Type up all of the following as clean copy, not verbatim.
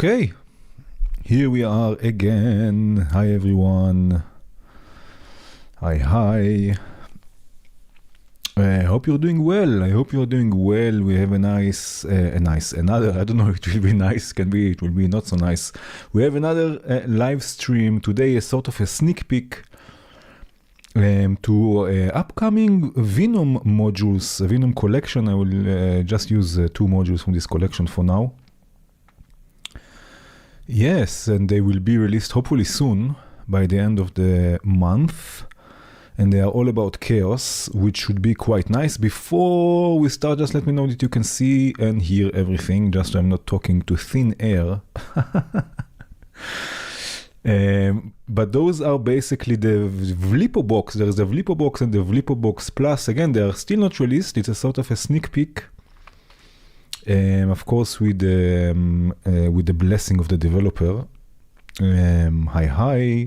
Okay, here we are again. Hi everyone. Hi. I hope you're doing well. We have another, I don't know if it will be nice, it will be not so nice. We have another live stream today, a sort of a sneak peek to upcoming Venom modules, Venom collection. I will just use 2 modules from this collection for now. Yes, and they will be released hopefully soon, by the end of the month. And they are all about chaos, which should be quite nice. Before we start, just let me know that you can see and hear everything, just so I'm not talking to thin air. But those are basically the Vlippoo Box. There is the Vlippoo Box and the Vlippoo Box Plus. Again, they are still not released. It's a sort of a sneak peek. Of course, with the blessing of the developer. Hi.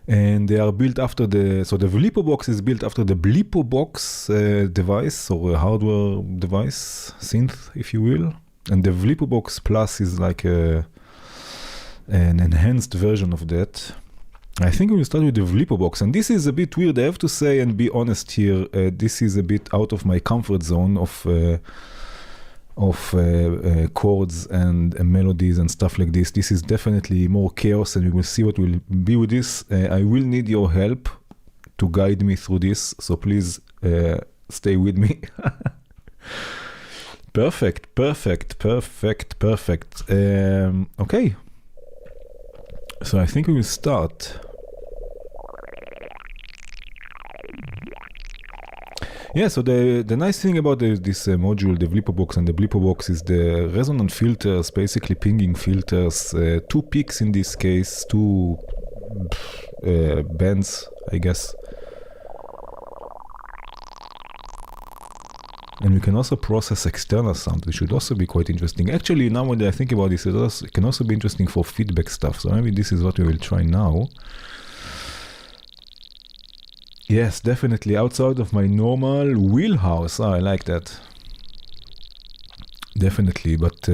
And they are built after the Vlippoo Box is built after the Blippo Box device, or a hardware device, synth, if you will. And the Vlippoo Box Plus is like an enhanced version of that. I think we will start with the Vlippoo Box, and this is a bit weird, I have to say, and be honest here. This is a bit out of my comfort zone of chords and melodies and stuff like this. This is definitely more chaos, and we will see what will be with this. I will need your help to guide me through this, so please stay with me. Perfect. Okay. So I think we will start. Yeah, so the nice thing about this module, the Vlippoo Box and the Blippo Box, is the resonant filters, basically pinging filters, 2 peaks in this case, 2 bands, I guess. And we can also process external sound, which should also be quite interesting. Actually, now when I think about this, it can also be interesting for feedback stuff, so maybe this is what we will try now. Yes, definitely outside of my normal wheelhouse. I like that. Definitely, but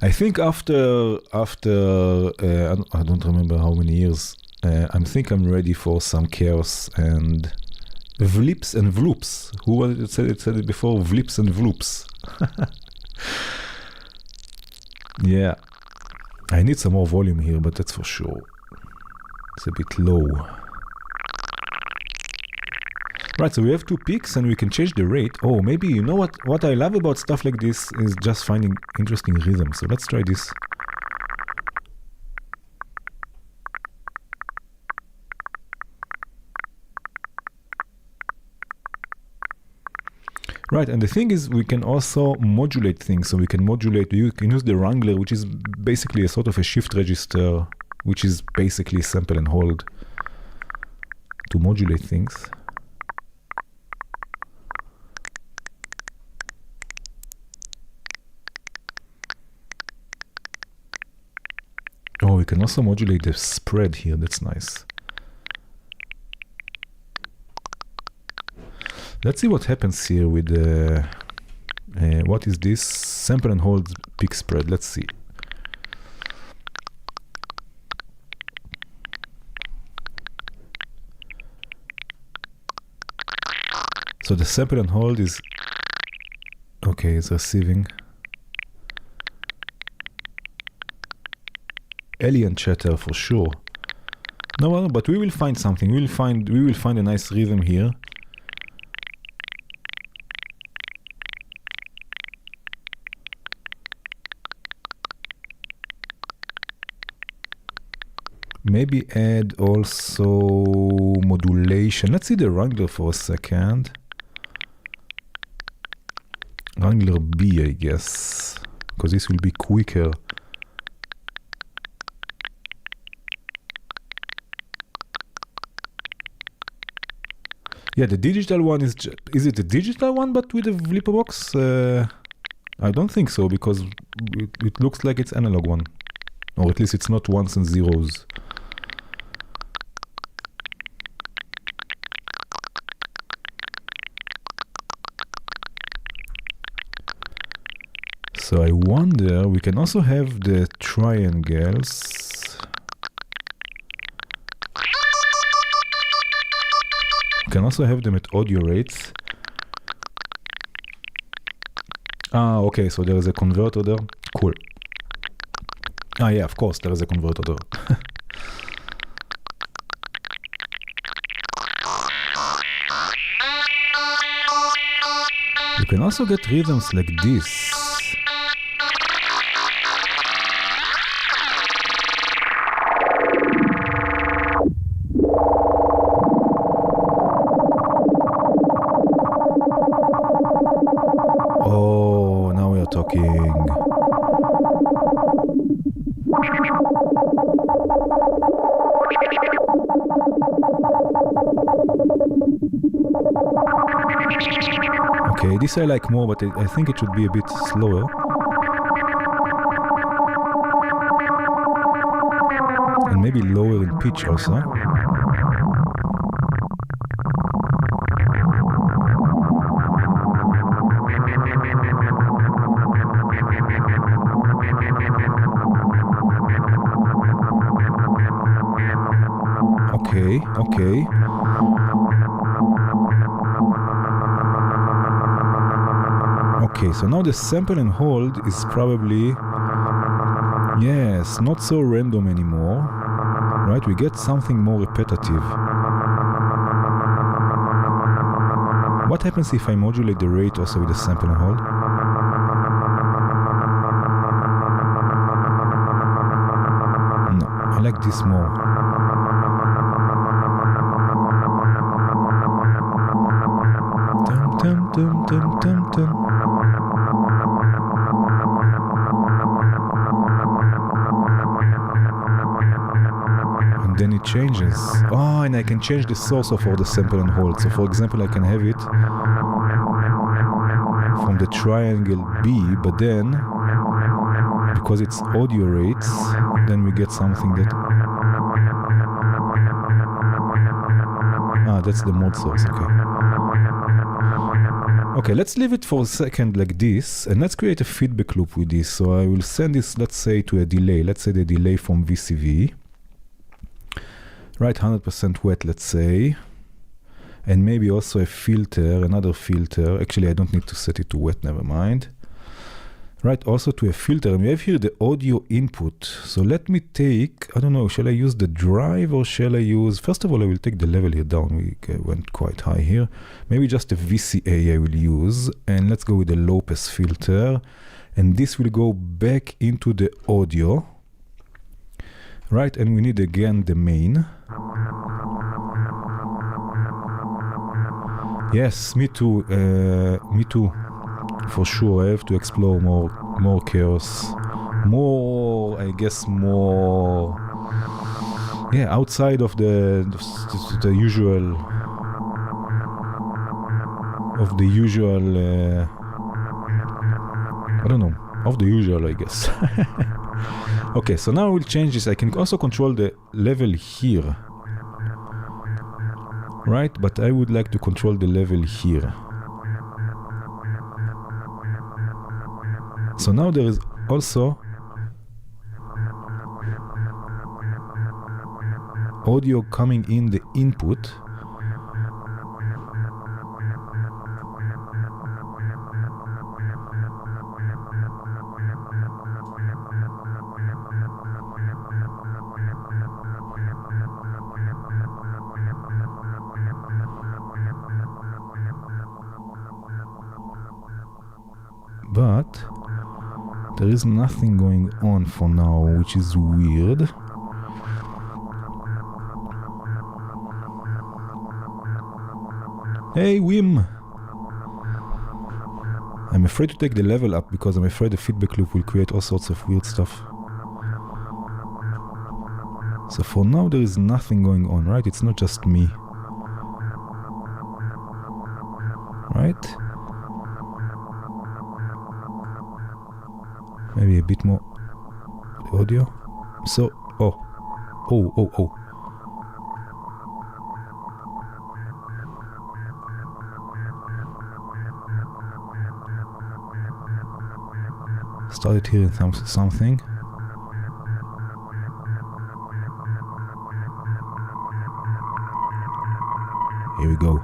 I think after I don't remember how many years, I think I'm ready for some chaos and vlips and vloops. Who said it before? Vlips and vloops. Yeah, I need some more volume here, but that's for sure. It's a bit low. Right, so we have 2 peaks and we can change the rate. Oh, maybe, you know what I love about stuff like this is just finding interesting rhythm. So let's try this. Right, and the thing is we can also modulate things. So we can you can use the Wrangler, which is basically a sort of a shift register, which is basically sample and hold to modulate things. Oh, we can also modulate the spread here. That's nice. Let's see what happens here with the... what is this? Sample and hold peak spread. Let's see. So the sample and hold is... Okay, it's receiving. Alien chatter for sure. No, well, but we will find something. We will find a nice rhythm here. Maybe add also modulation. Let's see the Wrangler for a second. Wrangler B, I guess, because this will be quicker. Yeah, the digital one is it the digital one but with a Vlippoo Box? I don't think so, because it looks like it's analog one. Or at least it's not ones and zeros. So I wonder, we can also have the triangles. We can also have them at audio rates. Ah, okay, so there is a converter there. Cool. Ah, yeah, of course, there is a converter there. You can also get rhythms like this. Oh, now we are talking. Okay, this I like more, but I think it should be a bit slower. And maybe lower in pitch also. Okay. Okay, so now the sample and hold is probably, yes, not so random anymore, right? We get something more repetitive. What happens if I modulate the rate also with the sample and hold? No, I like this more. Tum, tum, tum, tum, tum. And then it changes. Oh, and I can change the source of all the sample and hold. So for example, I can have it from the triangle B, but then because it's audio rates, then we get something that... Ah, that's the mode source, okay. Okay, let's leave it for a second like this, and let's create a feedback loop with this. So I will send this, let's say, to a delay. Let's say the delay from VCV. Right, 100% wet, let's say. And maybe also a filter, another filter. Actually, I don't need to set it to wet, never mind. Right, also to a filter. And we have here the audio input. So let me take, I don't know, shall I use the drive or shall I use... First of all, I will take the level here down. We went quite high here. Maybe just a VCA I will use. And let's go with the low pass filter. And this will go back into the audio. Right, and we need again the main. Yes, me too. Me too. For sure, I have to explore more chaos, more, I guess, more, yeah, outside of the usual, I don't know, of the usual, I guess. Okay, so now we'll change this. I can also control the level here, right? But I would like to control the level here. So now there is also audio coming in the input. But there is nothing going on for now, which is weird. Hey, Wim! I'm afraid to take the level up because I'm afraid the feedback loop will create all sorts of weird stuff. So for now there is nothing going on, right? It's not just me. Right? Maybe a bit more audio. So, oh. started hearing something. Here we go.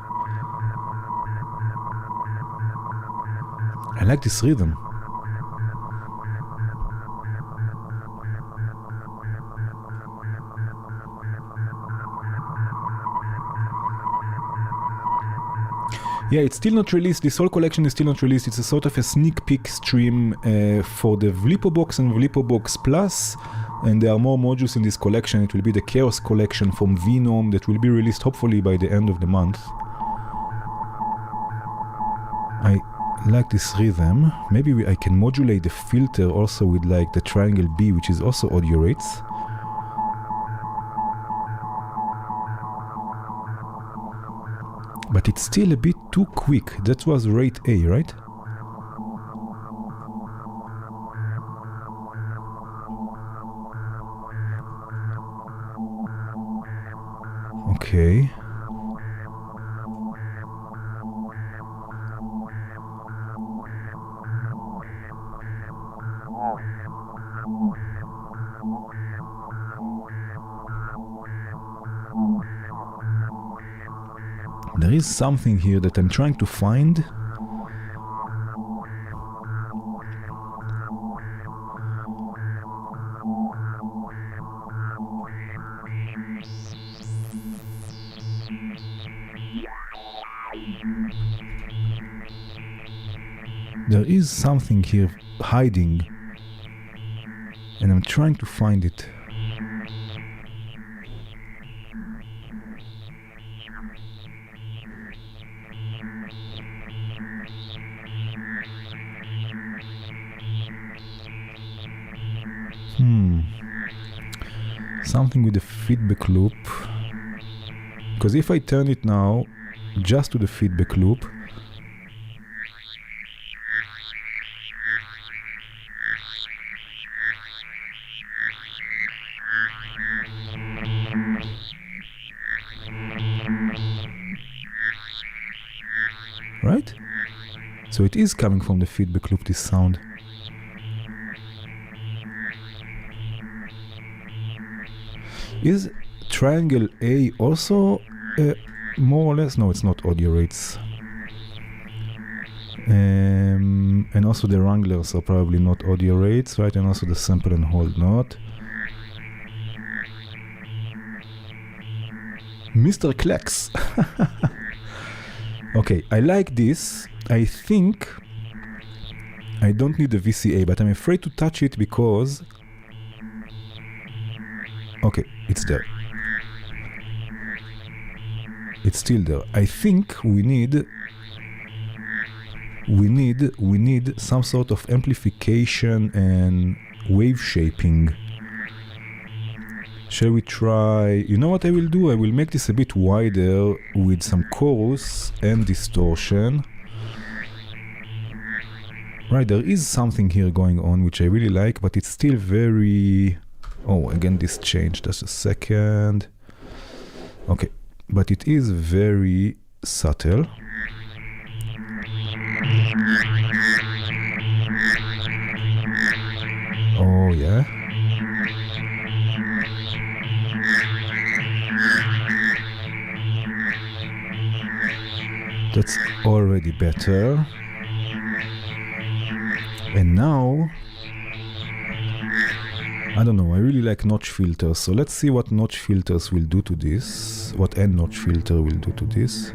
I like this rhythm. Yeah, it's still not released. This whole collection is still not released. It's a sort of a sneak peek stream for the Vlippo Box and Vlippo Box Plus. And there are more modules in this collection. It will be the Chaos collection from Venom that will be released hopefully by the end of the month. I like this rhythm. Maybe I can modulate the filter also with like the triangle B, which is also audio rates. But it's still a bit too quick. That was rate A, right? Okay. There is something here that I'm trying to find. There is something here hiding, and I'm trying to find it. Something with the feedback loop, because if I turn it now just to the feedback loop, right? So it is coming from the feedback loop, this sound. Is triangle A also more or less? No, it's not audio rates. And also the wranglers are probably not audio rates, right? And also the sample and hold not. Mr. Klex. Okay, I like this. I think I don't need the VCA, but I'm afraid to touch it because... Okay, it's there. It's still there. I think we need some sort of amplification and wave shaping. Shall we try? You know what I will do? I will make this a bit wider with some chorus and distortion. Right, there is something here going on which I really like, but it's still very... Oh, again this changed, just a second. Okay, but it is very subtle. Oh yeah. That's already better. And now, I don't know, I really like notch filters, so let's see what notch filters will do to this, what end notch filter will do to this.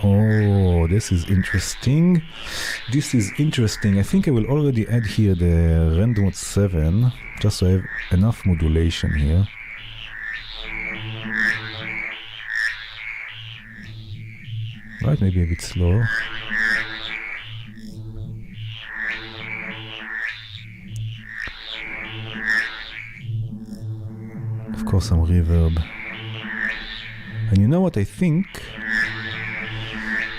Oh, this is interesting. This is interesting. I think I will already add here the rand mode 7, just so I have enough modulation here. Right, maybe a bit slower. Of course, some reverb. And you know what I think?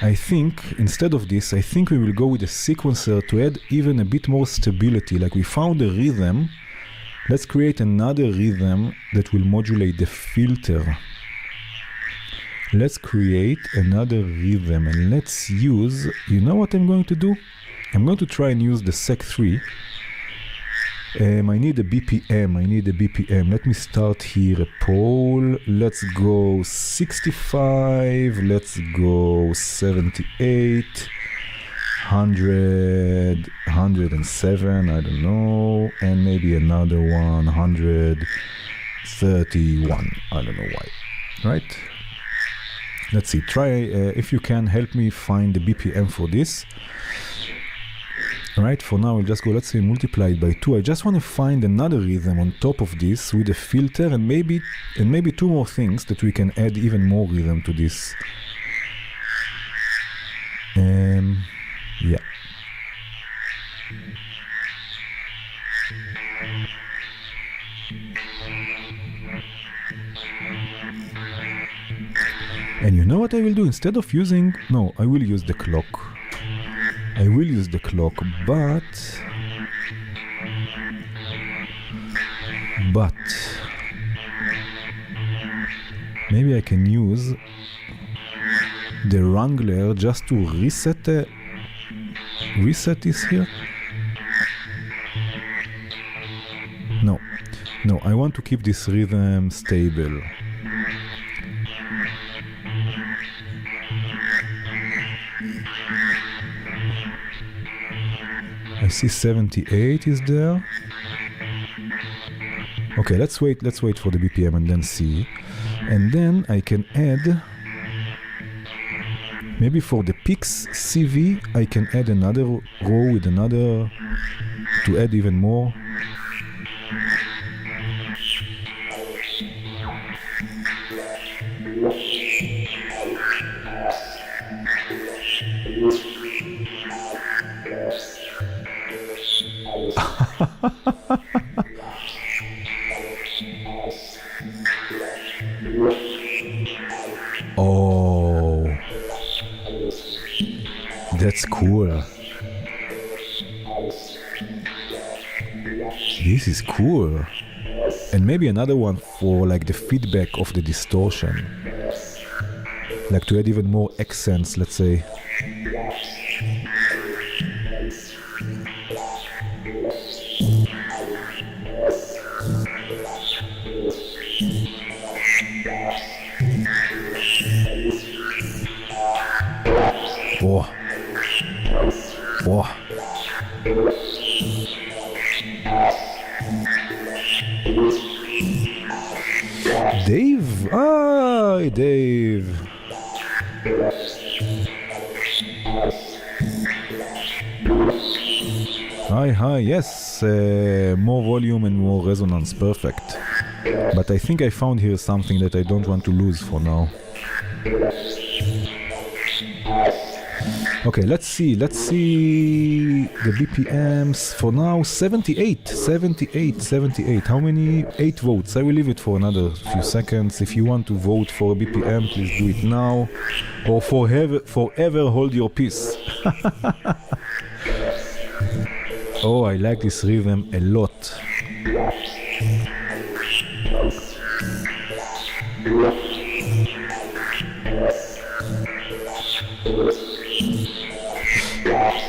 I think, instead of this, I think we will go with a sequencer to add even a bit more stability. Like we found a rhythm, let's create another rhythm that will modulate the filter. Let's create another rhythm and let's use, you know what I'm going to do? I'm going to try and use the sec3. I need a BPM, let me start here a poll. Let's go 65, let's go 78, 100, 107, I don't know, and maybe another 131, I don't know why, right? Let's see, try, if you can help me find the BPM for this. Right, for now we'll just go, let's say multiply it by 2. I just want to find another rhythm on top of this with a filter and maybe two more things that we can add even more rhythm to this. Yeah. And you know what I will do? Instead of using, no, I will use the clock. But maybe I can use the wrangler just to reset this here. No, I want to keep this rhythm stable. I see 78 is there. Okay, let's wait for the BPM and then see. And then I can add, maybe for the peaks CV, I can add another row with another, to add even more. Oh, that's cool. This is cool. And maybe another one for like the feedback of the distortion. Like to add even more accents, let's say. Whoa. Dave! Hi, Dave! Hi, yes, more volume and more resonance, perfect. But I think I found here something that I don't want to lose for now. Okay, let's see the BPMs for now. 78. How many? 8 votes. I will leave it for another few seconds. If you want to vote for a BPM, please do it now, or forever hold your peace. Oh, I like this rhythm a lot.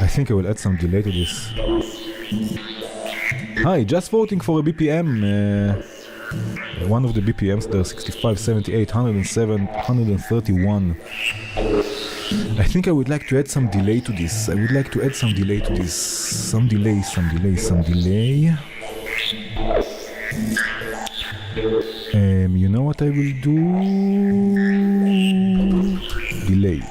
I think I will add some delay to this. Hi, just voting for a BPM. One of the BPMs there, 65, 78, 107, 131. I think I would like to add some delay to this. Some delay. You know what I will do? Delay.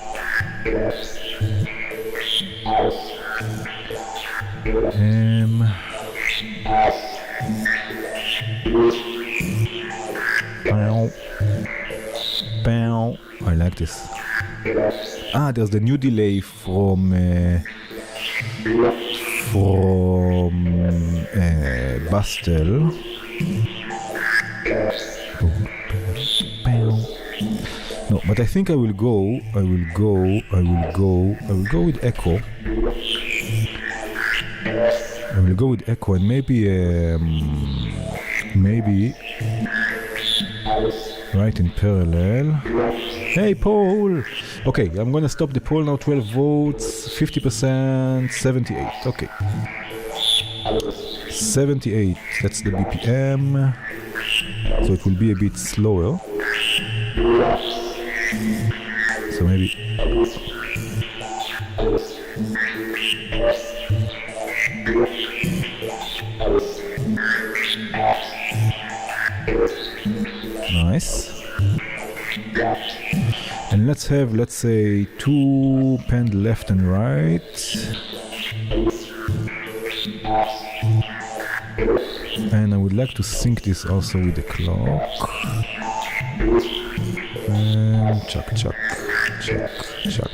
I like this. There's the new delay from Bastel. No, but I think I will go with echo. I will go with echo and maybe right in parallel. Hey, poll! Okay, I'm gonna stop the poll now. 12 votes, 50%, 78. Okay. 78, that's the BPM. So it will be a bit slower. So maybe... Nice. And let's have, let's say, 2 panned left and right. And I would like to sync this also with the clock. And chuck, chuck, chuck, chuck.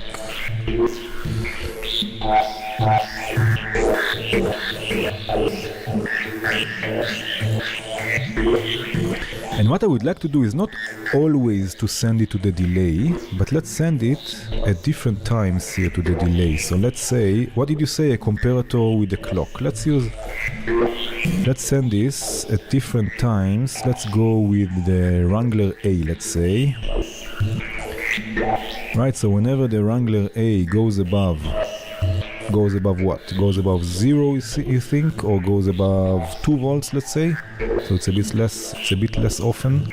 And what I would like to do is not always to send it to the delay, but let's send it at different times here to the delay. So let's say, what did you say, a comparator with the clock? Let's send this at different times. Let's go with the Wrangler A, let's say. Right, so whenever the Wrangler A goes above what? Goes above 0, you think, or goes above 2 volts, let's say. So it's a bit less often.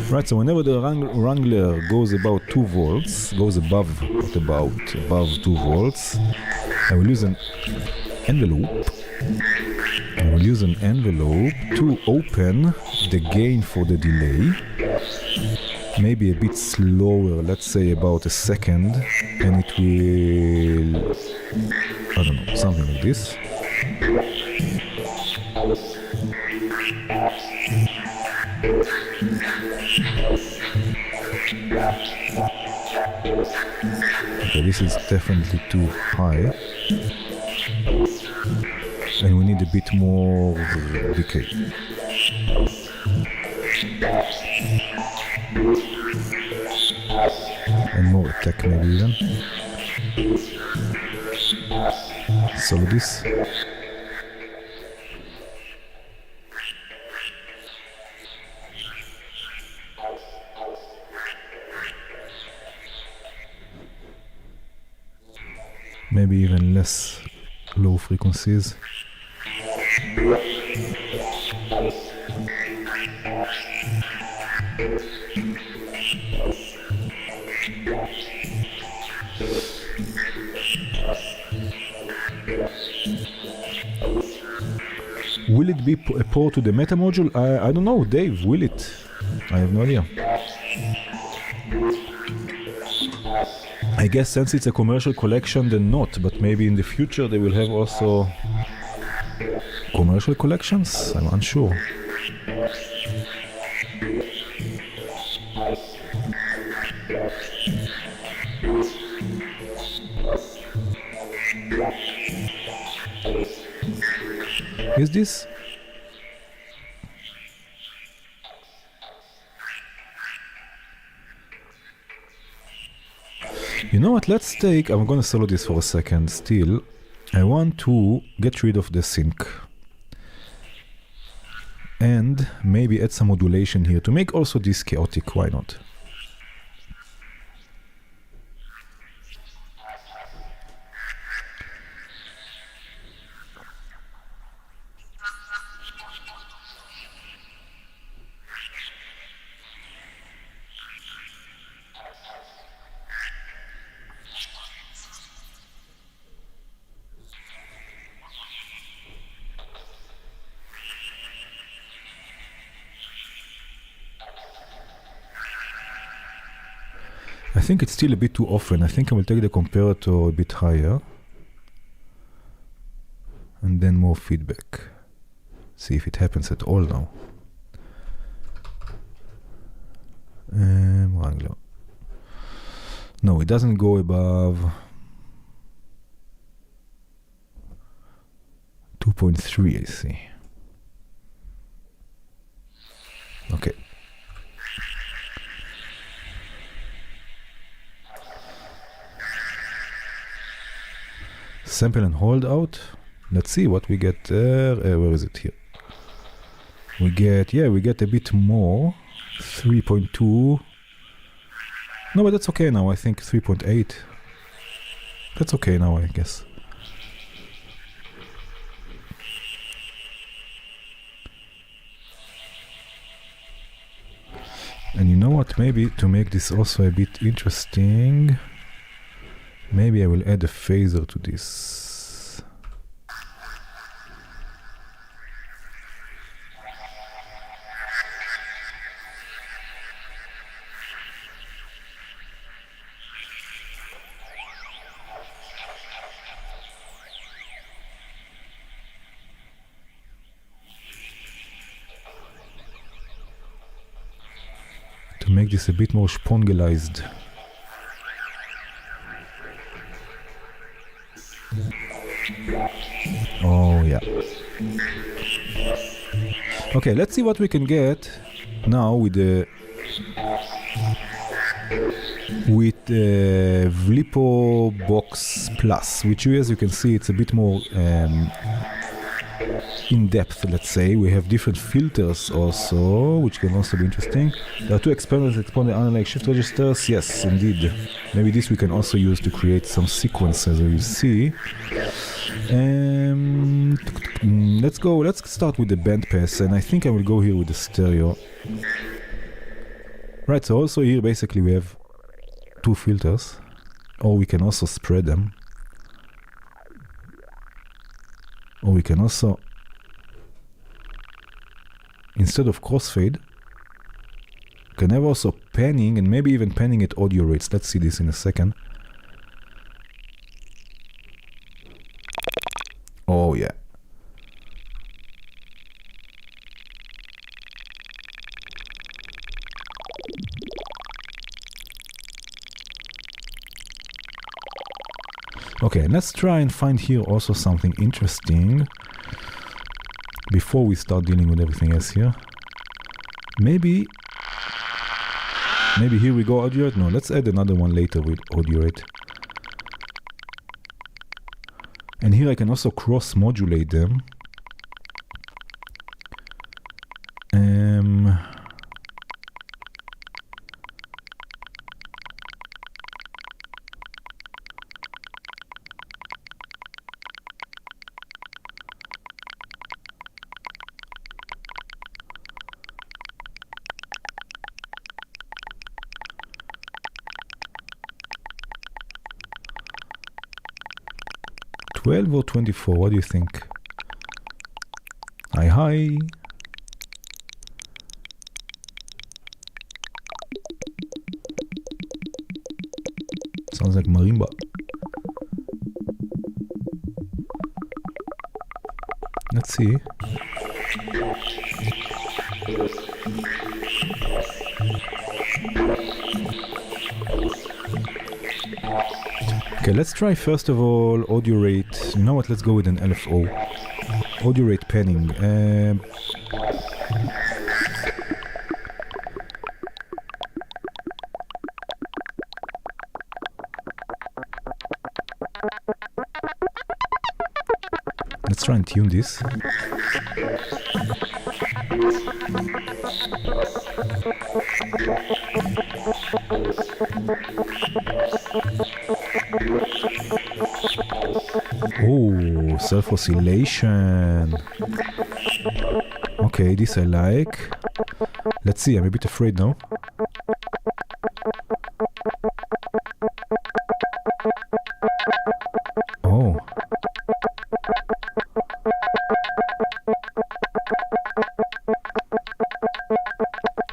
Right, so whenever the Wrangler goes about 2 volts, goes above 2 volts, I will use an envelope. To open the gain for the delay. Maybe a bit slower, let's say about a second, and it will, I don't know, something like this. Okay, this is definitely too high, and we need a bit more decay. And more attack maybe even. So this. Maybe even less low frequencies. Will it be a port to the meta module? I don't know, Dave, will it? I have no idea. I guess since it's a commercial collection, then not, but maybe in the future they will have also commercial collections? I'm unsure. Is this? You know what, let's take, I'm gonna solo this for a second still. I want to get rid of the sync. And maybe add some modulation here to make also this chaotic, why not? I think it's still a bit too often. I think I will take the comparator a bit higher. And then more feedback. See if it happens at all now. Wrangler. No, it doesn't go above 2.3, I see. Okay. Sample and hold out. Let's see what we get there. Where is it here? we get a bit more, 3.2. No, but that's okay now. I think 3.8. That's okay now, I guess. And you know what, maybe to make this also a bit interesting, maybe I will add a phaser to this. To make this a bit more spongelized. Oh yeah. Okay, let's see what we can get now with the Vlipppo Box Plus, which as you can see, it's a bit more in depth. Let's say we have different filters also, which can also be interesting. There are two experiments expand the analog shift registers. Yes, indeed. Maybe this we can also use to create some sequences, as you see. Let's start with the bandpass, and I think I will go here with the stereo. Right, so also here basically we have two filters, or we can also spread them, or we can also, instead of crossfade, can have also panning, and maybe even panning at audio rates. Let's see this in a second. Oh yeah. Okay, let's try and find here also something interesting before we start dealing with everything else here. Maybe here we go audio rate. No, let's add another one later with audio rate. And here I can also cross modulate them. 12 or 24, what do you think? Hi. Sounds like marimba. Let's see. Okay, let's try first of all audio rate. You know what? Let's go with an LFO. Audio rate panning. Let's try and tune this. Oh, self-oscillation. Okay, this I like. Let's see, I'm a bit afraid now. Oh.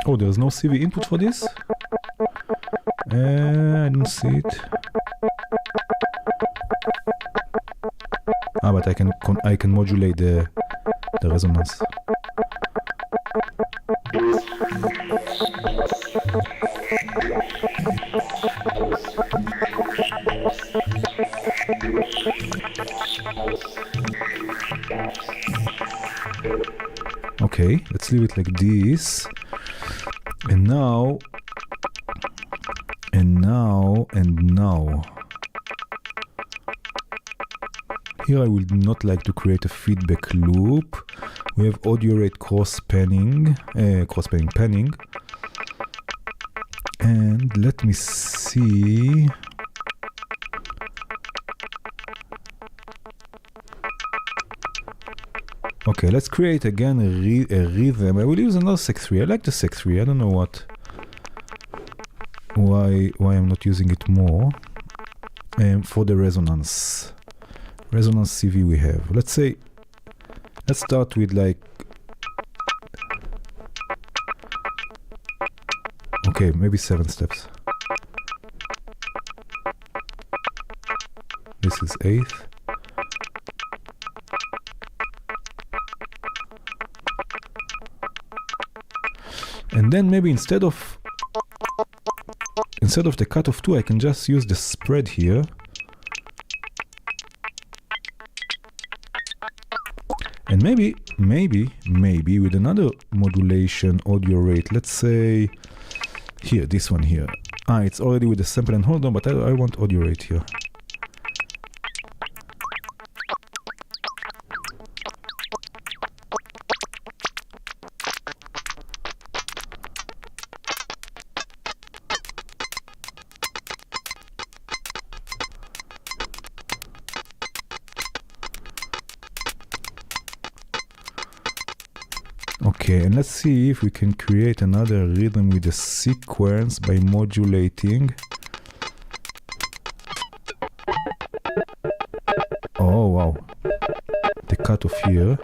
Oh, there's no CV input for this? I don't see it. Ah, but I can modulate the resonance. Okay, let's leave it like this. And now. Here I would not like to create a feedback loop. We have audio rate cross panning, panning. And let me see. Okay, let's create again a rhythm. I will use another sec3. I like the sec3. I don't know why I'm not using it more. For the resonance CV we have. Let's start with like, okay, maybe 7 steps. This is 8th. And then maybe instead of the cut of 2, I can just use the spread here. And maybe with another modulation audio rate, let's say here, this one here. It's already with the sample and hold on, but I want audio rate here. Okay, and let's see if we can create another rhythm with a sequence by modulating. Oh wow, the cutoff here.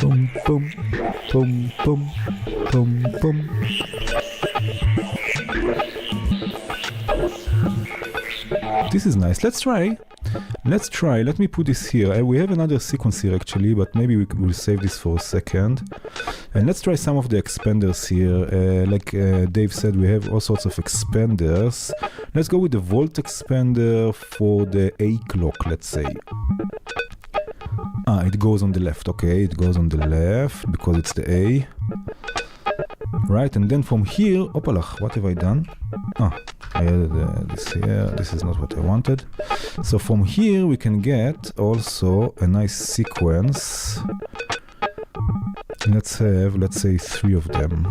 Boom, boom, boom, boom, boom, boom. This is nice. Let's try. Let me put this here. We have another sequence here actually, but maybe we will save this for a second. And let's try some of the expanders here. Like Dave said, we have all sorts of expanders. Let's go with the volt expander for the A clock, let's say. It goes on the left. Okay, it goes on the left because it's the A. Right, and then from here, opalach, what have I done? I added this here. This is not what I wanted. So from here we can get also a nice sequence. Let's have, let's say, 3 of them.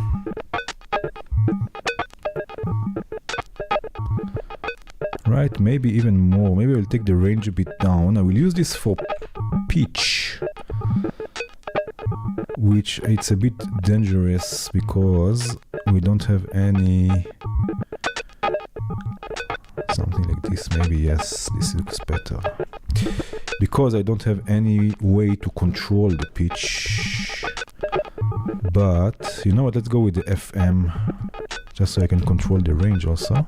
Right, maybe even more. Maybe I'll take the range a bit down. I will use this for pitch, which it's a bit dangerous because we don't have any. Something like this, maybe. Yes, this looks better because I don't have any way to control the pitch. But you know what, let's go with the FM just so I can control the range also.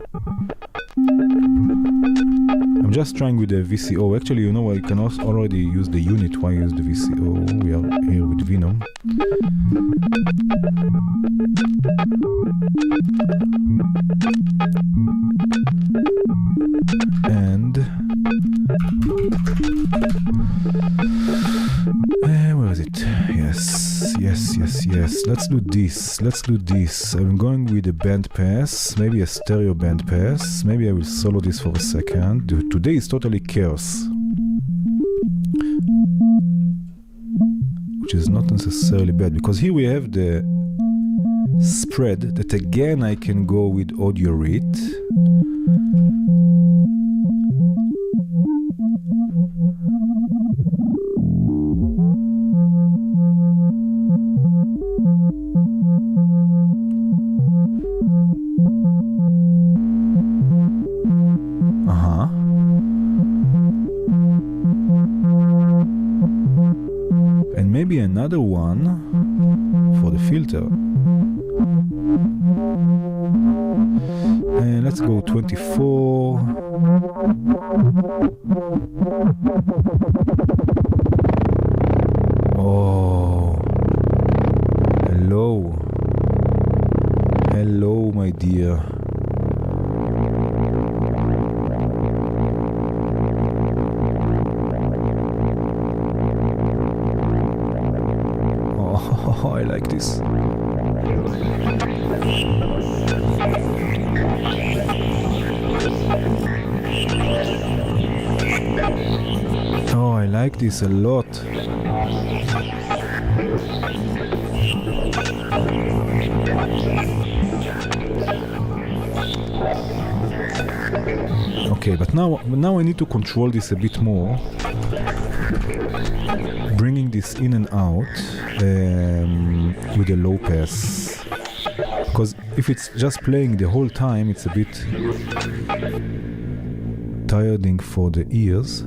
I'm just trying with the VCO. Actually, you know, I can also already use the unit. Why use the VCO? We are here with Venom. And where is it? Yes. Let's do this. I'm going with a band pass, maybe a stereo band pass. Maybe I will solo this for a second. Today is totally chaos, which is not necessarily bad because here we have the spread that again I can go with audio rate. Maybe another one for the filter. And let's go 24. Oh, hello my dear. like this. Oh, I like this a lot. Okay, but now I need to control this a bit more, bringing this in and out with a low pass, because if it's just playing the whole time, it's a bit tiring for the ears.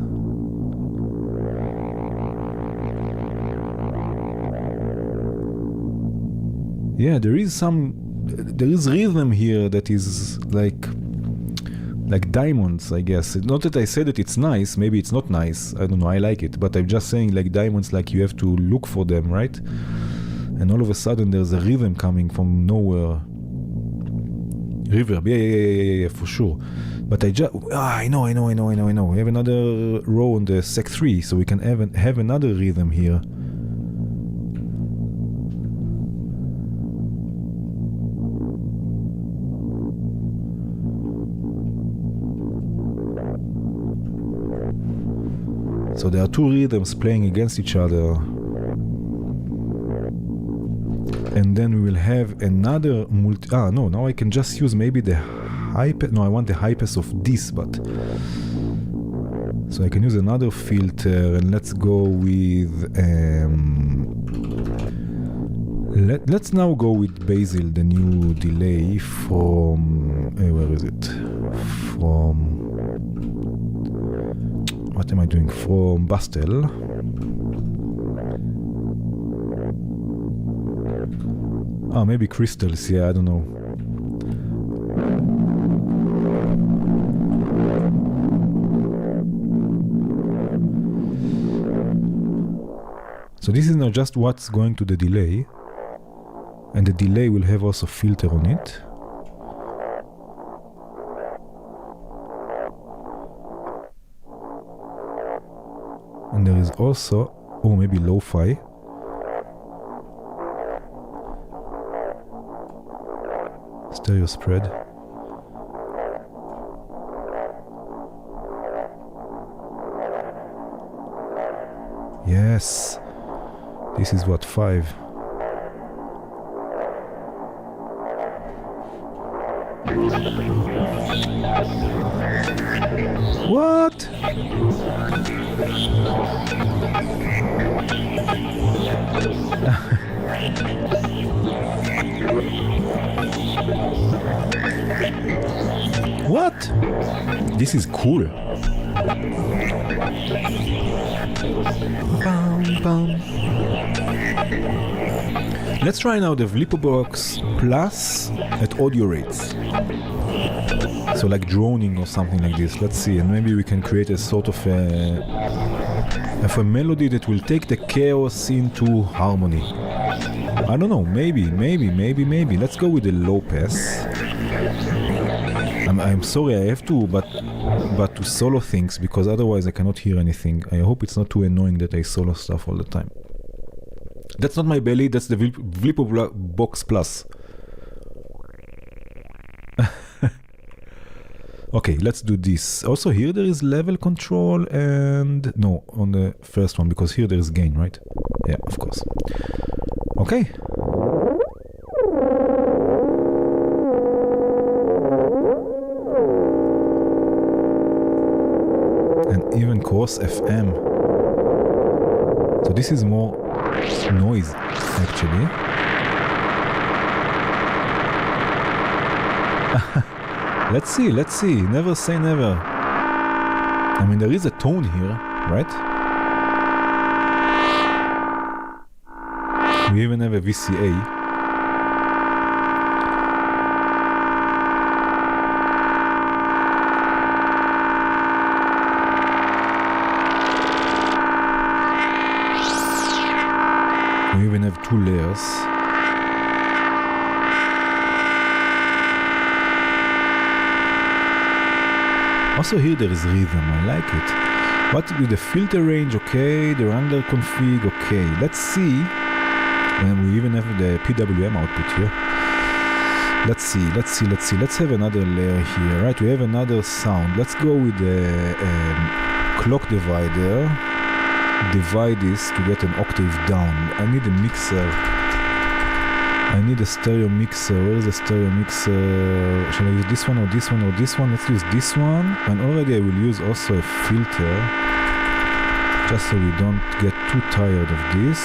Yeah, there is rhythm here that is like diamonds, I guess. Not that I said that it's nice, maybe it's not nice, I don't know, I like it, but I'm just saying like diamonds, like you have to look for them, right? And all of a sudden there's a rhythm coming from nowhere. Reverb, yeah, for sure. But I know. We have another row on the sec 3, so we can have another rhythm here. So there are two rhythms playing against each other. And then we will have another now I can just use maybe the high pass. No, I want the high pass of this, but so I can use another filter, and let's go with let's now go with Basil, the new delay from where is it? From what am I doing? From Bastel. Maybe crystals, yeah, I don't know. So this is now just what's going to the delay, and the delay will have also filter on it. And there is also, maybe lo-fi. Stereo spread. Yes, this is what 5. What? What? This is cool. Let's try now the Vlippoo Box Plus at audio rates. So like droning or something like this. Let's see, and maybe we can create a sort of a melody that will take the chaos into harmony. I don't know, maybe. Let's go with the low pass. I'm sorry, I have to, but to solo things, because otherwise I cannot hear anything. I hope it's not too annoying that I solo stuff all the time. That's not my belly, that's the Vippo Box Plus. Okay, let's do this. Also here there is level control and... No, on the first one, because here there is gain, right? Yeah, of course. Okay. And even Cross FM. So this is more noise, actually. Let's see. Never say never. I mean, there is a tone here, right? We even have a VCA. We even have 2 layers. Also here there is rhythm, I like it. What with the filter range, okay, the wrangler config, okay. Let's see And we even have the PWM output here. Let's see. Let's have another layer here, right? We have another sound. Let's go with the clock divider. Divide this to get an octave down. I need a mixer. I need a stereo mixer. Where is the stereo mixer? Shall I use this one or this one or this one? Let's use this one. And already I will use also a filter, just so we don't get too tired of this.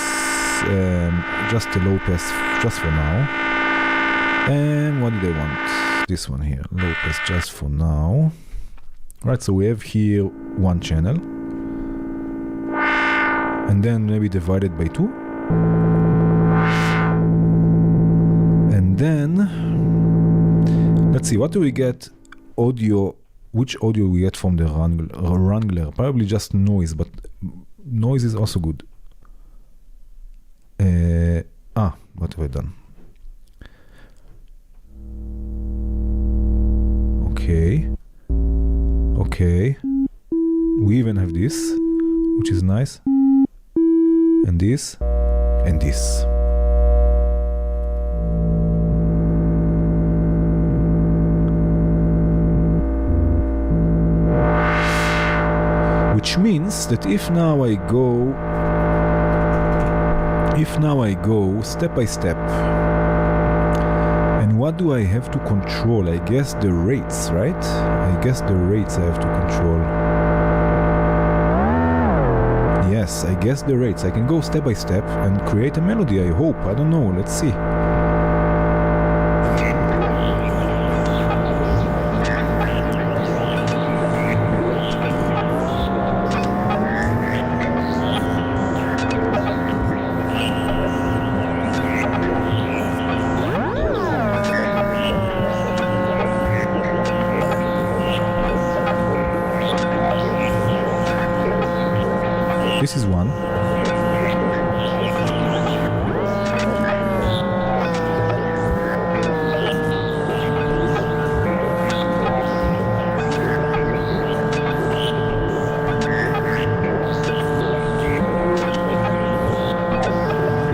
Just a low pass, just for now. And what do they want? This one here, low pass just for now. Right, so we have here one channel. And then maybe divided by 2. And then, let's see, what do we get audio, which audio we get from the Wrangler? Probably just noise, but noise is also good. What have I done? Okay. We even have this, which is nice. And this. And this. Which means that if now I go step by step, and what do I have to control? I guess the rates, right? I guess the rates I have to control. Yes, I guess the rates. I can go step by step and create a melody, I hope. I don't know, let's see. This is one.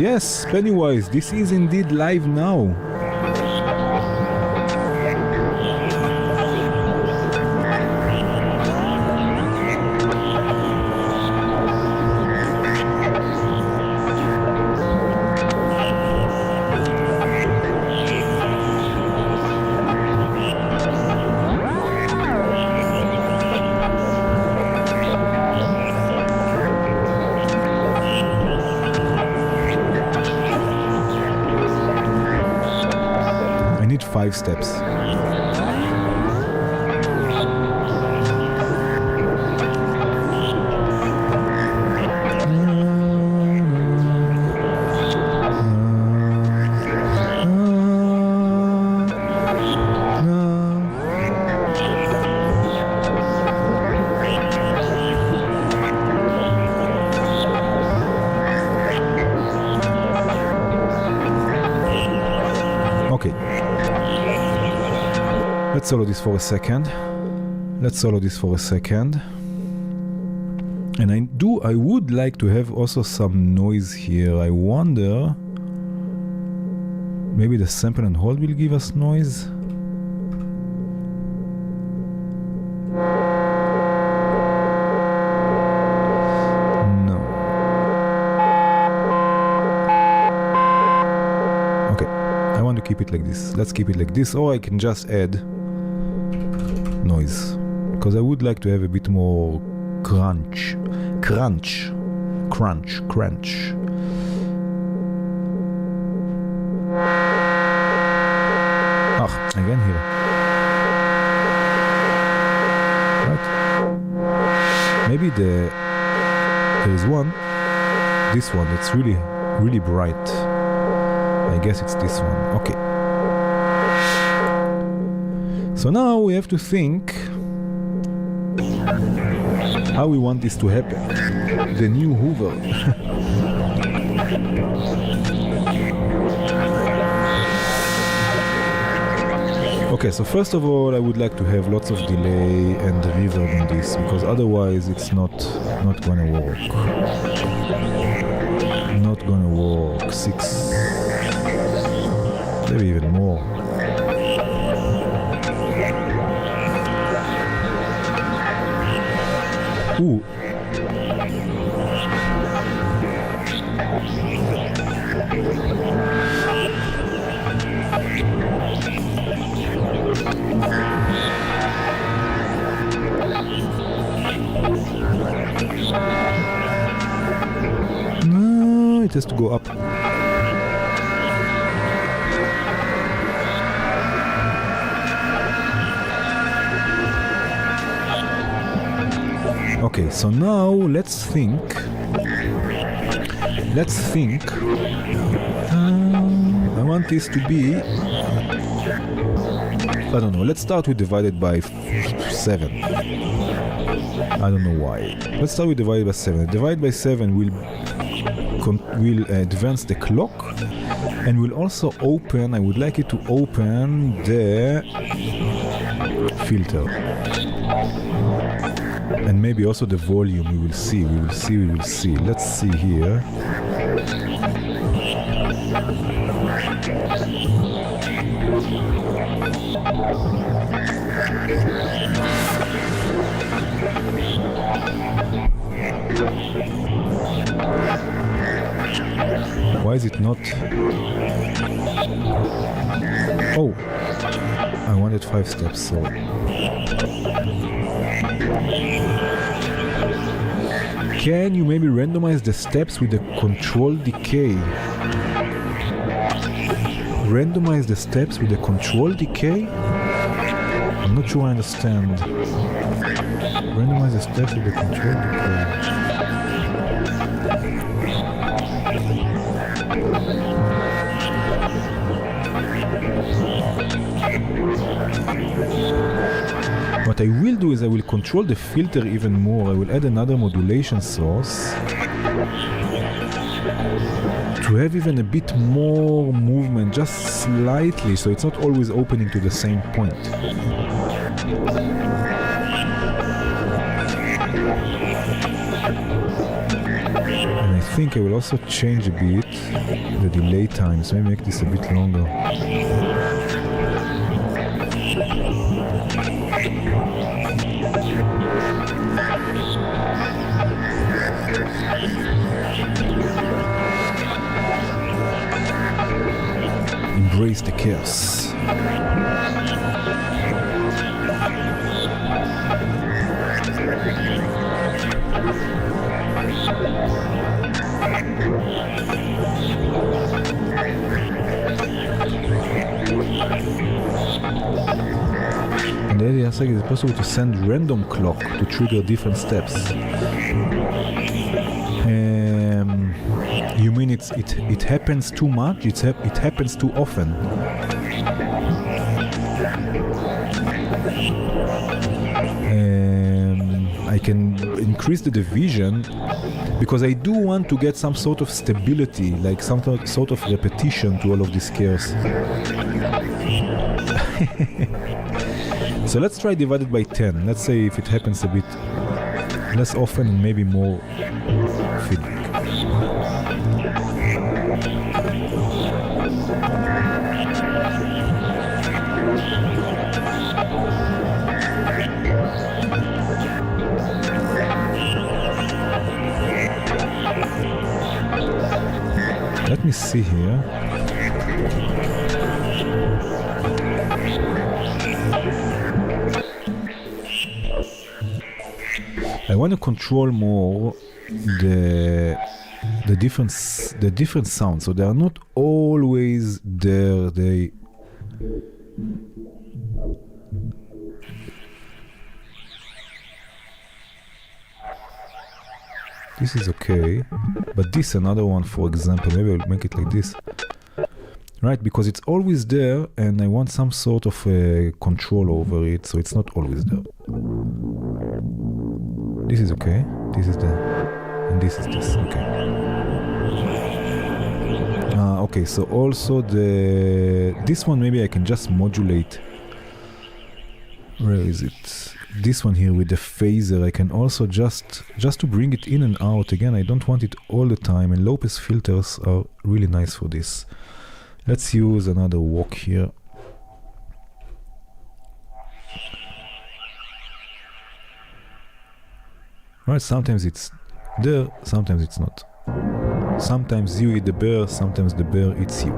Yes, Pennywise, this is indeed live now. I need 5 steps. Okay. Let's solo this for a second. And I would like to have also some noise here. I wonder, maybe the sample and hold will give us noise. No. Okay, I want to keep it like this. Let's keep it like this, or I can just add noise, because I would like to have a bit more crunch. Again here. Right. Maybe there is one. This one, it's really bright. I guess it's this one. Okay. So now we have to think how we want this to happen. The new Hoover. Okay, so first of all, I would like to have lots of delay and reverb on this, because otherwise it's not Not gonna work. Not gonna work. 6. Maybe even more. Ooh. No, it has to go up. Okay, so now let's think. I want this to be, I don't know, let's start with divided by 7. I don't know why. Let's start with divided by 7. Divide by 7 will advance the clock, and will also open, I would like it to open the filter. And maybe also the volume. We will see. Let's see here. Why is it not? Oh, I wanted 5 steps, so. Can you maybe randomize the steps with the control decay? Randomize the steps with the control decay? I'm not sure I understand. Randomize the steps with the control decay. What I will do is I will control the filter even more. I will add another modulation source to have even a bit more movement, just slightly, so it's not always opening to the same point. And I think I will also change a bit the delay times, maybe make this a bit longer. Embrace the chaos. And the idea is it's possible to send random clock to trigger different steps. You mean it happens too much? It happens too often. I can increase the division because I do want to get some sort of stability, like some sort of repetition to all of this chaos. So let's try divided by 10. Let's say if it happens a bit less often and maybe more feedback. Let me see here. I want to control more the different sounds, so they are not always there. This is okay, but this another one, for example, maybe I'll make it like this, right? Because it's always there, and I want some sort of control over it, so it's not always there. This is okay. This is and this is this. Okay. Okay. So also this one maybe I can just modulate. Where is it? this one here with the phaser, I can also just to bring it in and out. Again, I don't want it all the time, and low-pass filters are really nice for this. Let's use another walk here. Right, sometimes it's there, sometimes it's not. Sometimes you eat the bear, sometimes the bear eats you.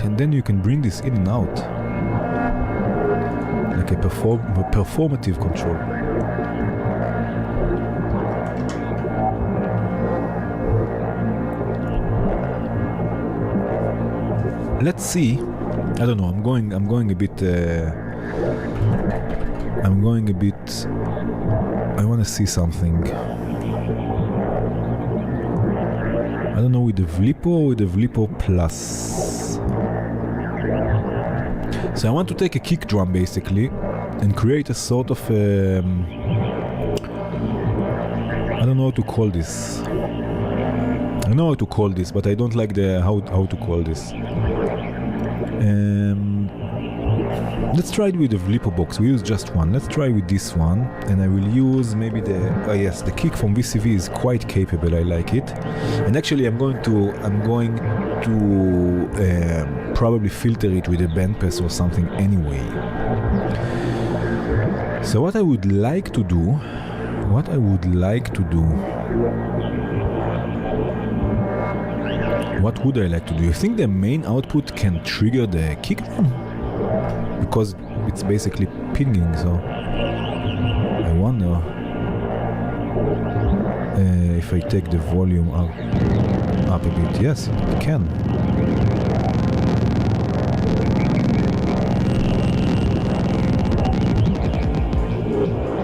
And then you can bring this in and out like a performative control. Let's see. I don't know. I'm going a bit. I want to see something. I don't know, with the Vlippoo or with the Vlippoo Plus. So I want to take a kick drum basically and create a sort of I don't know how to call this. I know how to call this, but I don't like the how to call this. Let's try it with the Vippo Box. We use just one. Let's try with this one, and I will use maybe the kick from VCV is quite capable. I like it, and actually I'm going to probably filter it with a bandpass or something anyway. So what I would like to do, what would I like to do? You think the main output can trigger the kick drum? Because it's basically pinging, so I wonder if I take the volume up a bit. Yes, it can.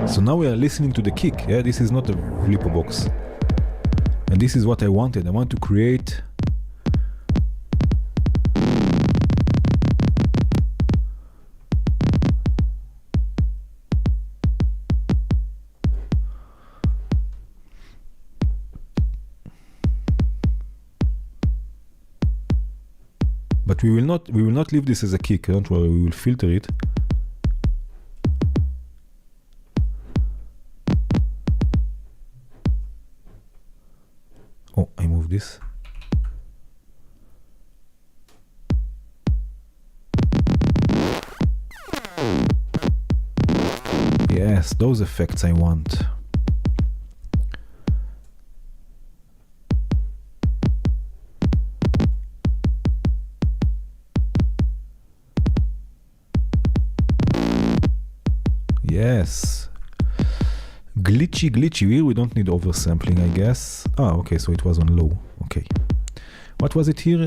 So now we are listening to the kick. Yeah, this is not a Blippo Box, and this is what I wanted. I want to create but we will not leave this as a kick. Don't worry, we will filter it. Oh, I moved this. Yes, those effects I want. Yes. Glitchy. Here we don't need oversampling, I guess. Ah, okay, so it was on low. Okay. What was it here?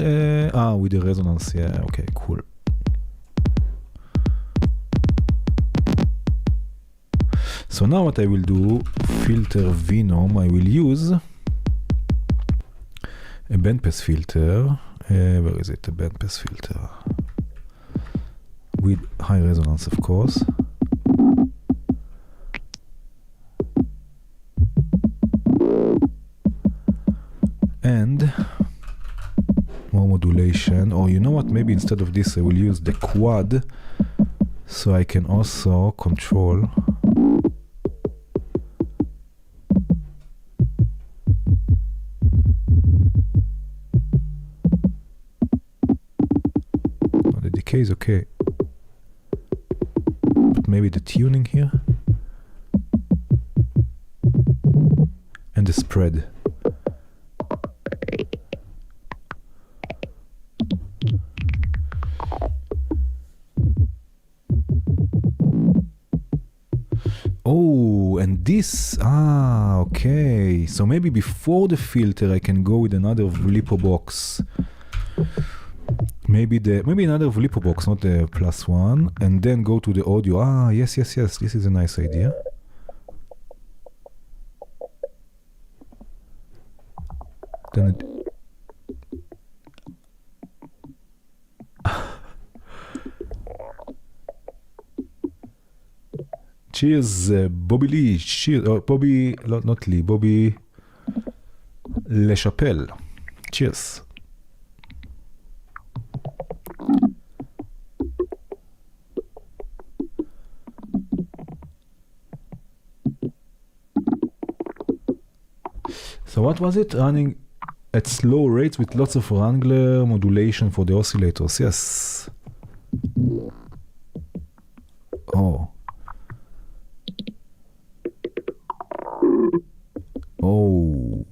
With the resonance. Yeah, okay, cool. So now what I will do, filter Venom, I will use a bandpass filter. Where is it? A bandpass filter. With high resonance, of course. And more modulation, or you know what, maybe instead of this I will use the quad, so I can also control the decay is okay, but maybe the tuning here and the spread. Oh, and this, okay. So maybe before the filter I can go with another Blippo Box. Maybe another Blippo Box, not the plus one, and then go to the audio. Yes. This is a nice idea. Then cheers, Bobby Lee. Cheers, Bobby, not Lee, Bobby LeChapelle. Cheers. So what was it? Running at slow rates with lots of Wrangler modulation for the oscillators. Yes. Oh. Oh.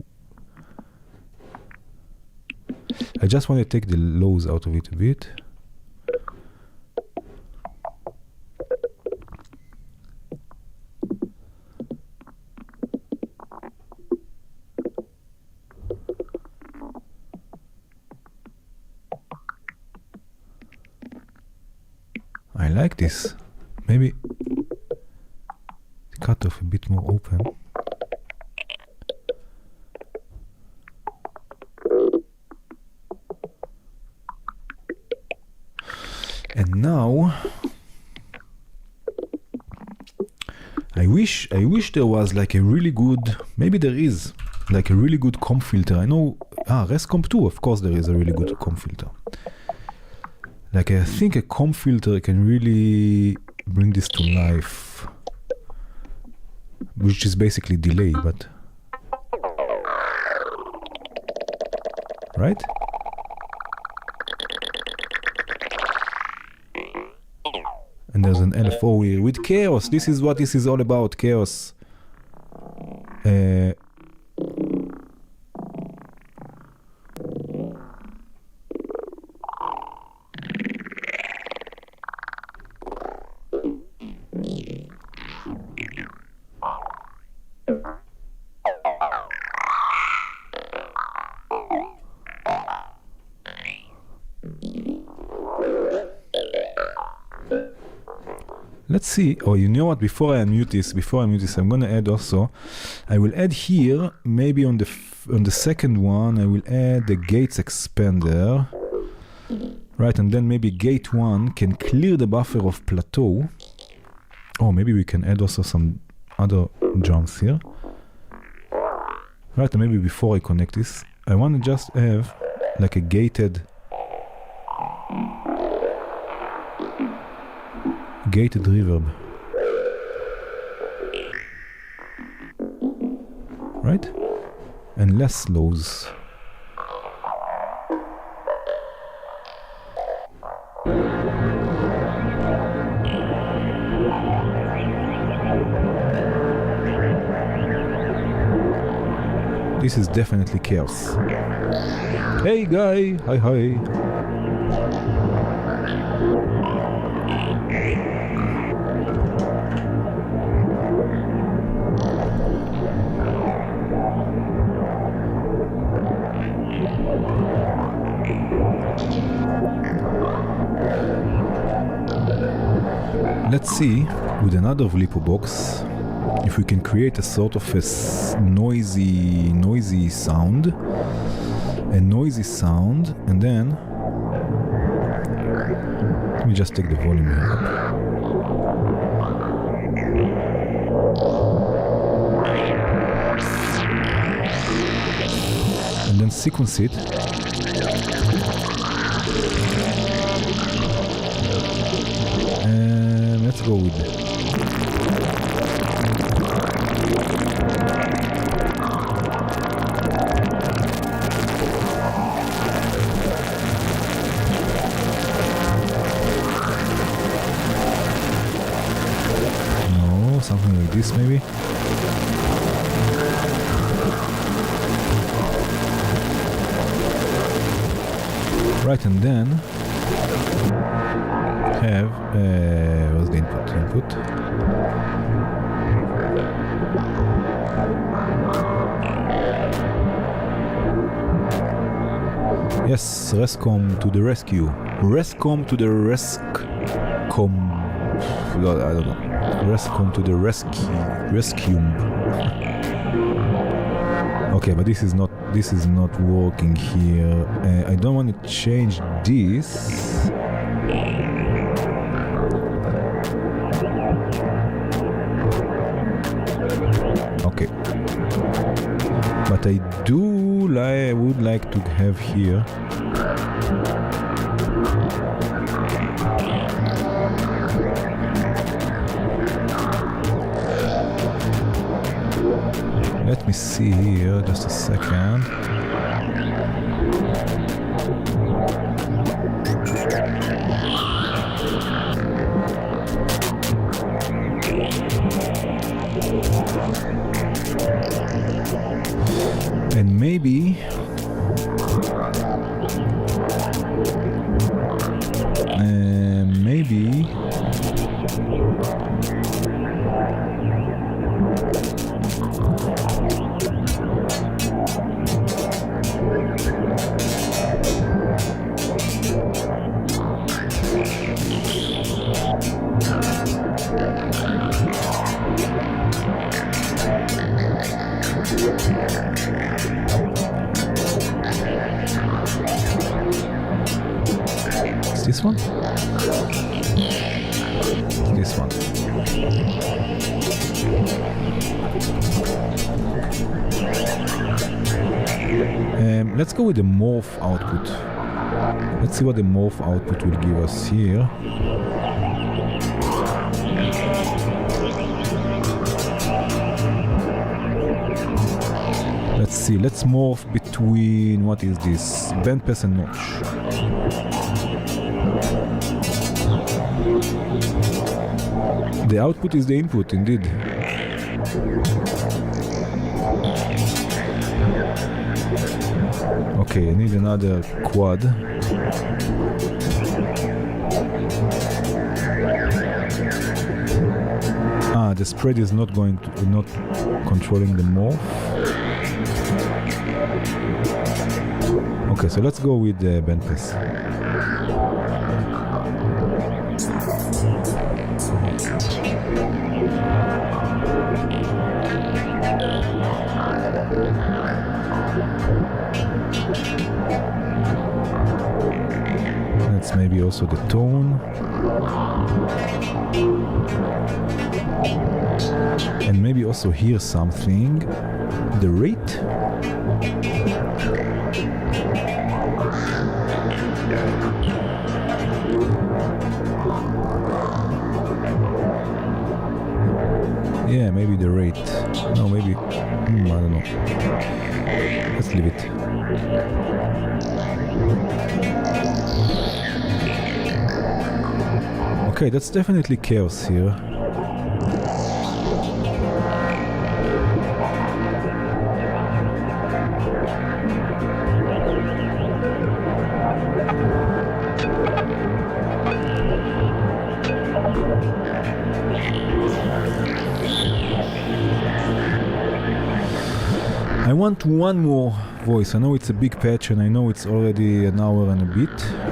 I just want to take the lows out of it a bit. I like this. Maybe cut off a bit more open. And now I wish there was like a really good, maybe there is like a really good comp filter. I know, Res Comp 2, of course there is a really good comp filter. Like I think a comp filter can really bring this to life, which is basically delay, but right? And there's an LFO here with chaos. This is what this is all about, chaos. Let's see. Oh, you know what? Before I unmute this, I'm gonna add also. I will add here, maybe on the second one, I will add the gates expander, right? And then maybe gate 1 can clear the buffer of plateau. Oh, maybe we can add also some other jumps here, right? And maybe before I connect this, I want to just have like a gated reverb, right? And less lows. This is definitely chaos. Hey guy, hi. Let's see with another Vlippo Box if we can create a sort of a noisy sound, and then let me just take the volume here up. And then sequence it. And let's go with it. No, something like this maybe. Right, and then have what's the input? Yes, Rescom to the rescue. Rescom to the rescom. I don't know. Rescom to the rescue. Okay, but this is not working here. I don't want to change this. But I would like to have here let me see here, just a second. And maybe it's this one? This one. Let's go with the morph output. Let's see what the morph output will give us here. Let's see, let's morph between, what is this? Bandpass and notch. The output is the input, indeed. Okay, I need another quad. The spread is not controlling the morph. Okay, so let's go with the bandpass. That's maybe also the tone. And maybe also hear something. The rate. Yeah, maybe the rate. No, maybe. I don't know. Let's leave it. Okay, that's definitely chaos here. I want one more voice. I know it's a big patch and I know it's already an hour and a bit,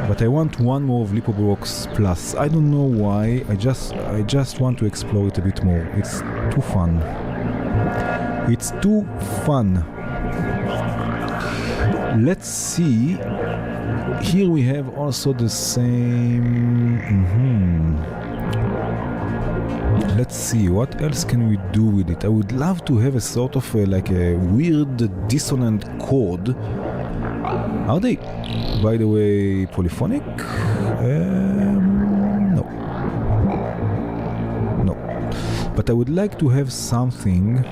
but I want one more Vlippoo Box Plus. I don't know why, I just want to explore it a bit more. It's too fun. It's too fun. Let's see. Here we have also the same... Let's see, what else can we do with it? I would love to have a sort of like a weird dissonant chord. Are they, by the way, polyphonic? No. No. But I would like to have something.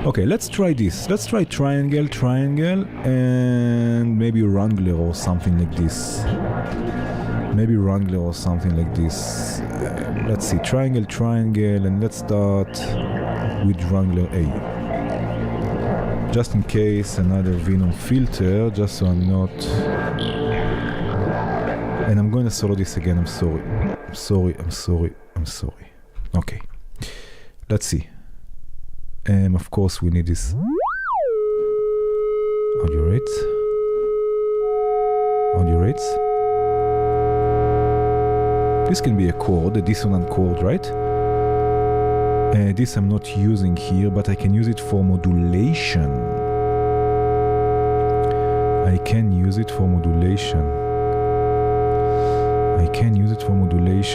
Okay, let's try this. Let's try triangle, and maybe wrangler or something like this. Maybe wrangler or something like this. Let's see, triangle, and let's start with wrangler A. Just in case, another Venom filter, just so I'm not... And I'm going to solo this again, I'm sorry. Okay, let's see. Of course we need this audio rates. This can be a chord, a dissonant chord, right? This I'm not using here, but I can use it for modulation. I can use it for modulation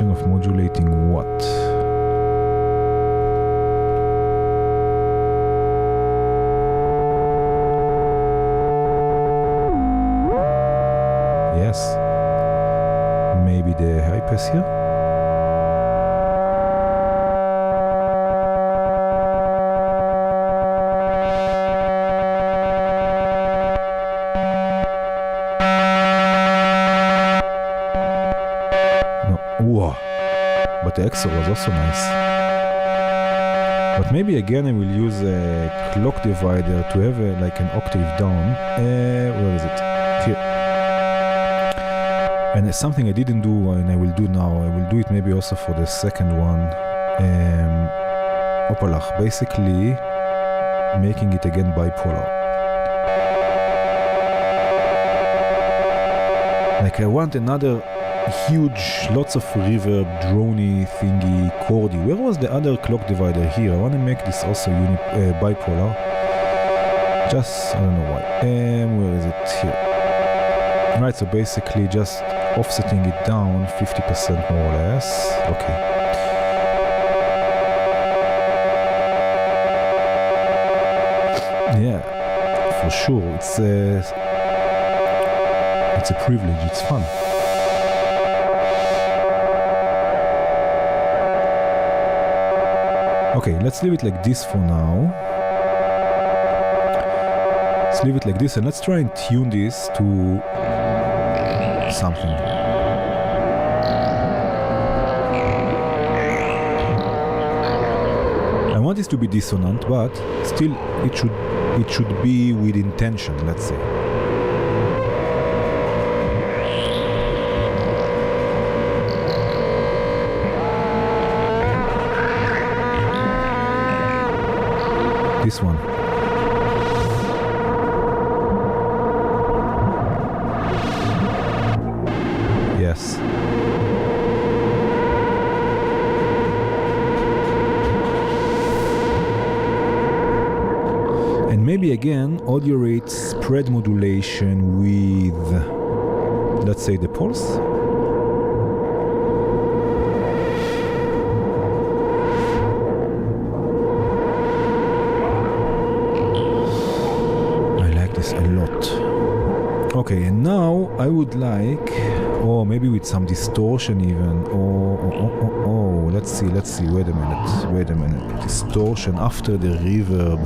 of modulating what? Yes. Maybe the high pass here? No. Whoa. But the extra was also nice. But maybe again I will use a clock divider to have like an octave down. Where is it? Here. And it's something I didn't do and I will do now. I will do it maybe also for the second one. Opalach, basically making it again bipolar. Like I want another huge, lots of reverb, droney thingy, chordy. Where was the other clock divider here? I want to make this also bipolar. Just, I don't know why. Where is it? Here. Right, so basically just offsetting it down 50% more or less. Okay. Yeah, for sure. It's a privilege. It's fun. Okay, let's leave it like this for now. Let's leave it like this and let's try and tune this to something. I want this to be dissonant, but still it should be with intention, let's say. This one. Yes. And maybe again audio rate spread modulation with, let's say, the pulse. Okay, and now I would like, or maybe with some distortion even, let's see, wait a minute, distortion after the reverb,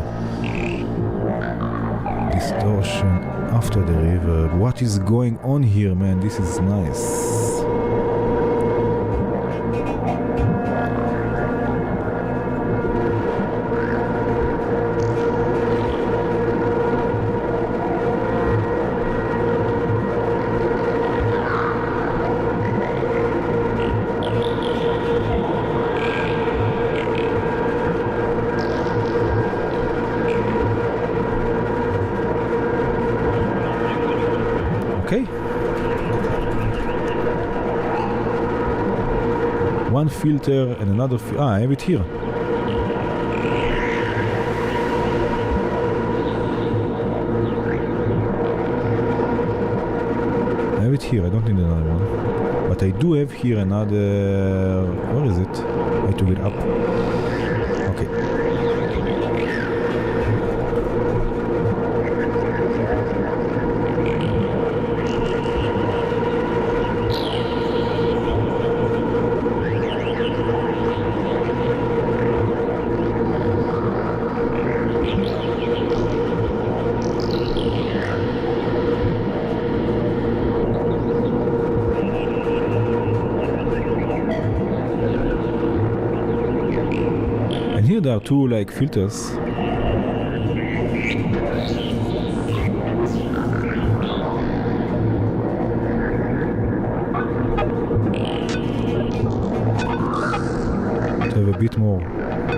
what is going on here, man? This is nice. Okay. One filter and another I have it here. I have it here, I don't need another one. But I do have here another... Where is it? I took it up. Okay. Here there are two like filters. To have a bit more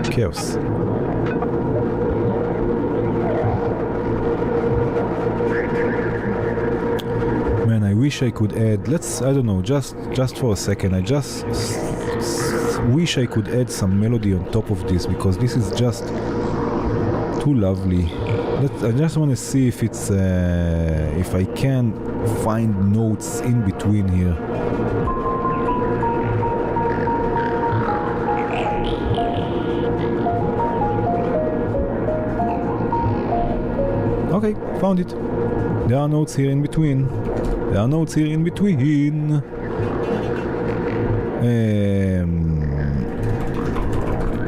chaos. Man, I wish I could add, I don't know, just for a second, I just wish I could add some melody on top of this, because this is just too lovely. I just want to see if it's if I can find notes in between here. Okay, found it. There are notes here in between. There are notes here in between.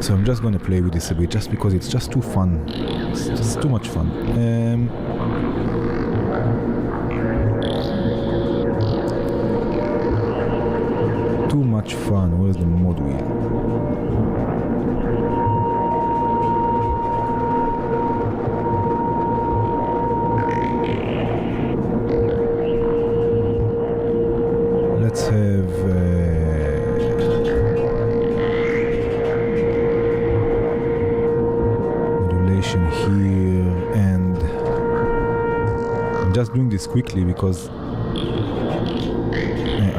So I'm just gonna play with this a bit, just because it's just too fun. It's just too much fun. Too much fun. Where's the mod wheel? Let's have modulation here, and I'm just doing this quickly because I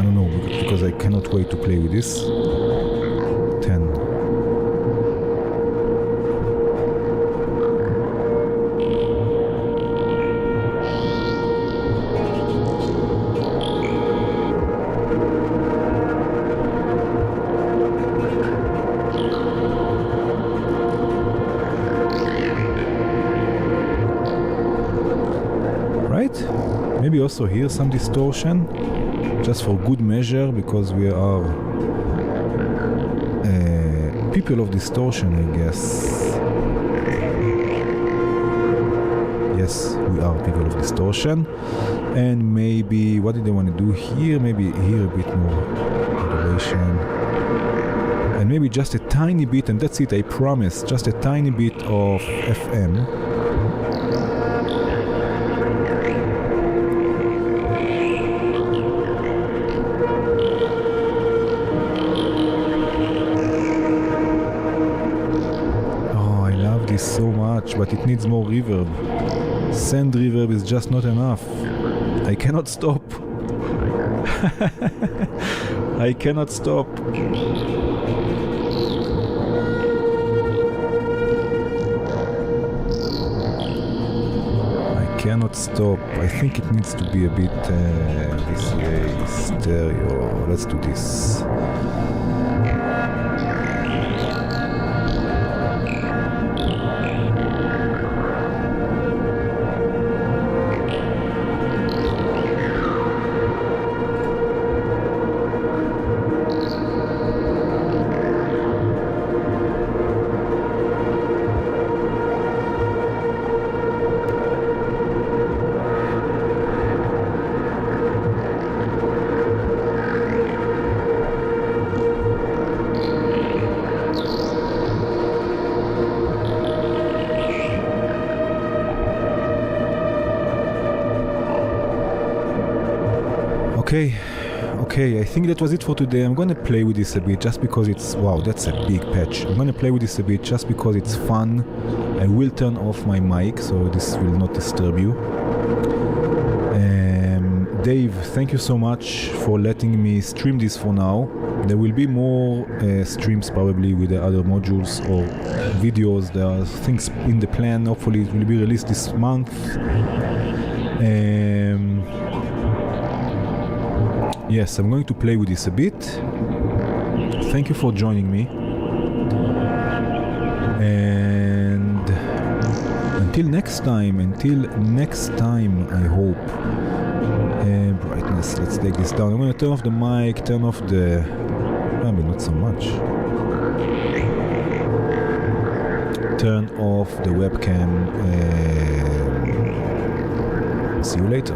don't know, because I cannot wait to play with this. 10. Right? Maybe also here some distortion. Just for good measure, because we are people of distortion, I guess. Yes, we are people of distortion. And maybe, what did they want to do here? Maybe here a bit more modulation. And maybe just a tiny bit, and that's it, I promise, just a tiny bit of FM. So much, but it needs more reverb. Sand reverb is just not enough. I cannot stop. I cannot stop. I cannot stop. I think it needs to be a bit this way, stereo. Let's do this. Okay, I think that was it for today. I'm gonna play with this a bit just because it's, wow, that's a big patch. I'm gonna play with this a bit just because it's fun. I will turn off my mic so this will not disturb you. Dave, thank you so much for letting me stream this for now. There will be more streams probably with the other modules or videos. There are things in the plan. Hopefully it will be released this month. Yes, I'm going to play with this a bit. Thank you for joining me. And until next time, I hope. Brightness, let's take this down. I'm going to turn off the mic, turn off the... maybe not so much. Turn off the webcam. See you later.